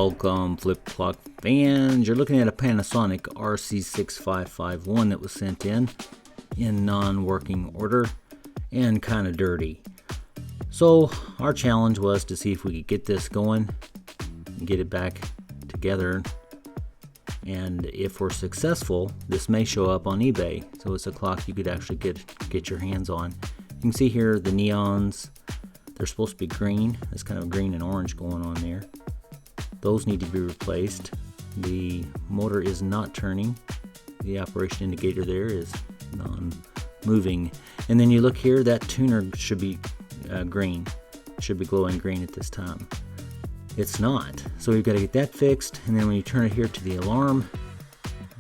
Welcome, flip-flop fans. You're looking at a Panasonic RC-6551 that was sent in non-working order and kind of dirty. So our challenge was to see if we could get this going and get it back together. And if we're successful, this may show up on eBay. So it's a clock you could actually get your hands on. You can see here the neons. They're supposed to be green. There's kind of green and orange going on there. Those need to be replaced. The motor is not turning. The operation indicator there is non-moving. And then you look here, that tuner should be green. It should be glowing green at this time. It's not. So we've got to get that fixed. And then when you turn it here to the alarm,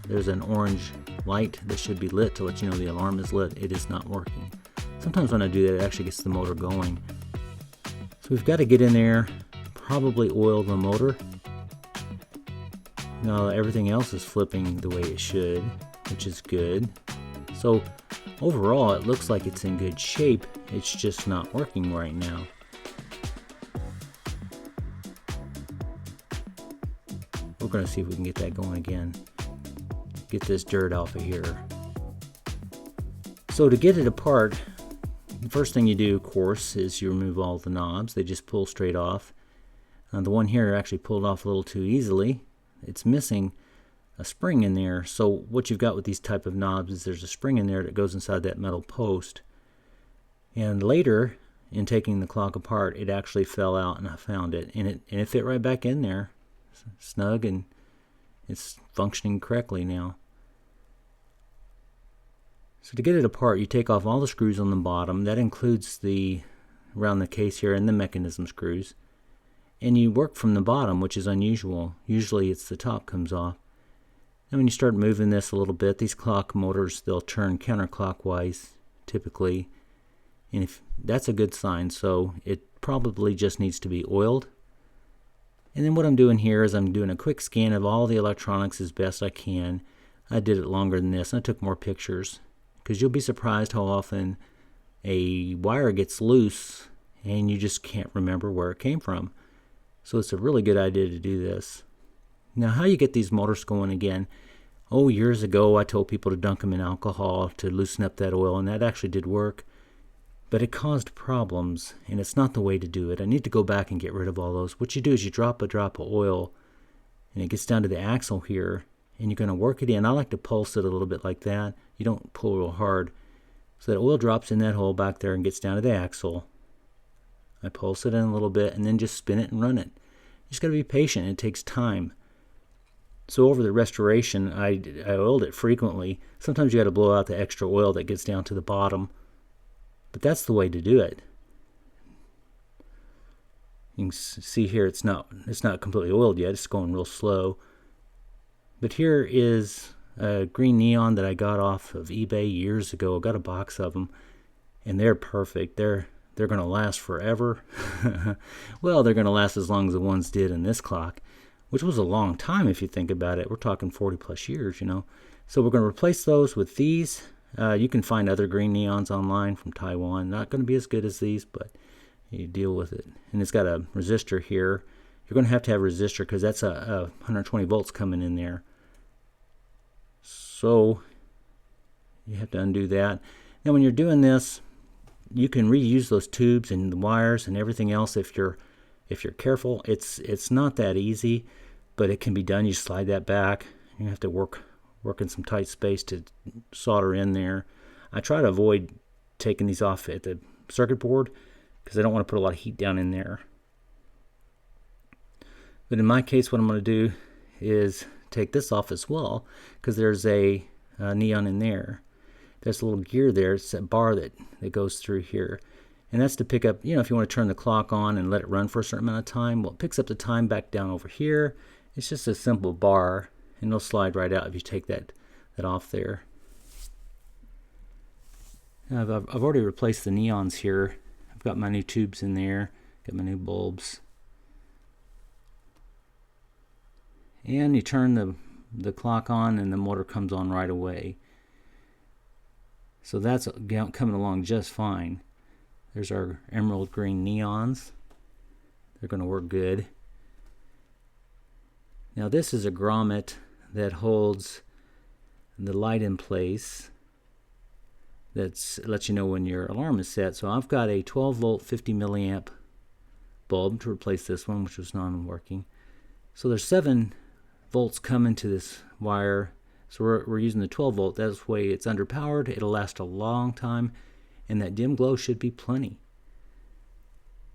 there's an orange light that should be lit to let you know the alarm is lit. It is not working. Sometimes when I do that, it actually gets the motor going. So we've got to get in there, probably oil the motor. Now everything else is flipping the way it should, which is good. So overall it looks like it's in good shape. It's just not working right now. We're going to see if we can get that going again. Get this dirt off of here. So to get it apart, the first thing you do, of course, is you remove all the knobs. They just pull straight off. The one here actually pulled off a little too easily. It's missing a spring in there. So what you've got with these type of knobs is there's a spring in there that goes inside that metal post. And later, in taking the clock apart, it actually fell out and I found it. And it fit right back in there, snug, and it's functioning correctly now. So to get it apart, you take off all the screws on the bottom. That includes around the case here and the mechanism screws. And you work from the bottom, which is unusual. Usually it's the top comes off. And when you start moving this a little bit, these clock motors, they'll turn counterclockwise typically. And if that's a good sign, so it probably just needs to be oiled. And then what I'm doing here is I'm doing a quick scan of all the electronics as best I can. I did it longer than this, and I took more pictures. Because you'll be surprised how often a wire gets loose and you just can't remember where it came from. So it's a really good idea to do this. Now how you get these motors going again. Years ago I told people to dunk them in alcohol to loosen up that oil, and that actually did work. But it caused problems, and it's not the way to do it. I need to go back and get rid of all those. What you do is you drop a drop of oil, and it gets down to the axle here, and you're going to work it in. I like to pulse it a little bit like that. You don't pull real hard. So that oil drops in that hole back there and gets down to the axle. I pulse it in a little bit and then just spin it and run it. You just got to be patient. It takes time. So over the restoration, I oiled it frequently. Sometimes you got to blow out the extra oil that gets down to the bottom. But that's the way to do it. You can see here it's not completely oiled yet. It's going real slow. But here is a green neon that I got off of eBay years ago. I got a box of them, and they're perfect. They're going to last forever. Well, they're going to last as long as the ones did in this clock, which was a long time if you think about it. We're talking 40 plus years, you know. So we're going to replace those with these. You can find other green neons online from Taiwan. Not going to be as good as these, but you deal with it. And it's got a resistor here. You're going to have a resistor because that's a 120 volts coming in there. So you have to undo that. Now when you're doing this, you can reuse those tubes and the wires and everything else if you're careful. It's not that easy, but it can be done. You slide that back. You have to work in some tight space to solder in there. I try to avoid taking these off at the circuit board because I don't want to put a lot of heat down in there. But in my case, what I'm going to do is take this off as well, because there's a neon in there. There's a little gear there. It's a bar that goes through here, and that's to pick up, if you want to turn the clock on and let it run for a certain amount of time. Well, it picks up the time back down over here. It's just a simple bar, and it'll slide right out if you take that off there. Now, I've already replaced the neons here. I've got my new tubes in there, got my new bulbs. And you turn the clock on and the motor comes on right away. So that's coming along just fine. There's our emerald green neons. They're going to work good. Now this is a grommet that holds the light in place. That lets you know when your alarm is set. So I've got a 12 volt 50 milliamp bulb to replace this one, which was non-working. So there's 7 volts coming to this wire. So we're using the 12 volt. That way it's underpowered. It'll last a long time, and that dim glow should be plenty.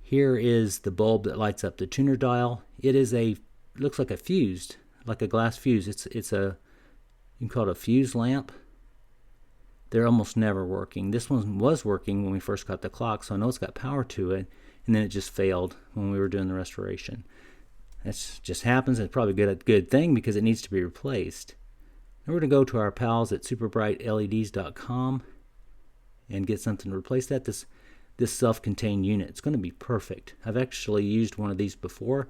Here is the bulb that lights up the tuner dial. It is looks like a fused, like a glass fuse. It's a, you can call it a fuse lamp. They're almost never working. This one was working when we first got the clock, so I know it's got power to it, and then it just failed when we were doing the restoration. That just happens. It's probably a good thing because it needs to be replaced. Now we're going to go to our pals at superbrightleds.com and get something to replace that. This self-contained unit. It's going to be perfect. I've actually used one of these before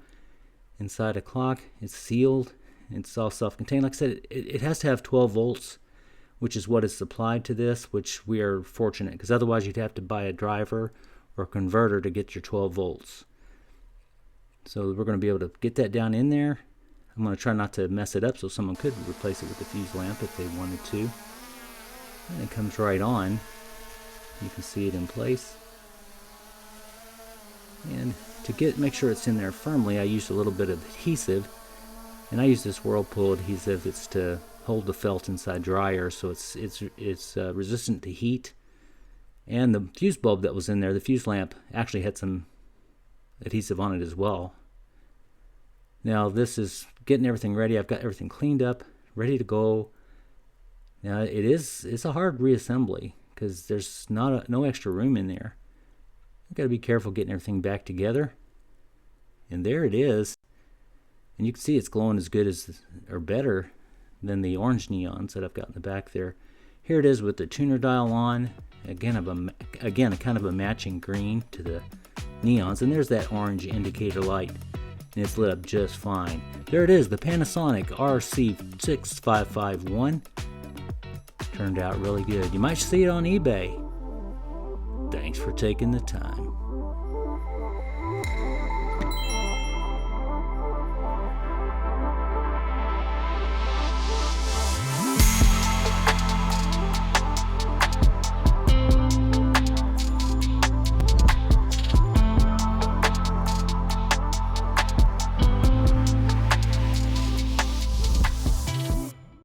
inside a clock. It's sealed. It's all self-contained. Like I said, it has to have 12 volts, which is what is supplied to this, which we are fortunate, because otherwise you'd have to buy a driver or a converter to get your 12 volts. So we're going to be able to get that down in there. I'm going to try not to mess it up so someone could replace it with the fuse lamp if they wanted to. And it comes right on. You can see it in place. And to make sure it's in there firmly, I used a little bit of adhesive. And I use this Whirlpool adhesive. It's to hold the felt inside dryer, so it's resistant to heat. And the fuse bulb that was in there, the fuse lamp, actually had some adhesive on it as well. Now this is getting everything ready. I've got everything cleaned up, ready to go. Now it's a hard reassembly because there's no extra room in there. You've got to be careful getting everything back together. And there it is. And you can see it's glowing as good as, or better than the orange neons that I've got in the back there. Here it is with the tuner dial on. Again, a kind of a matching green to the neons. And there's that orange indicator light. And it's lit up just fine. There it is, the Panasonic RC-6551. Turned out really good. You might see it on eBay. Thanks for taking the time.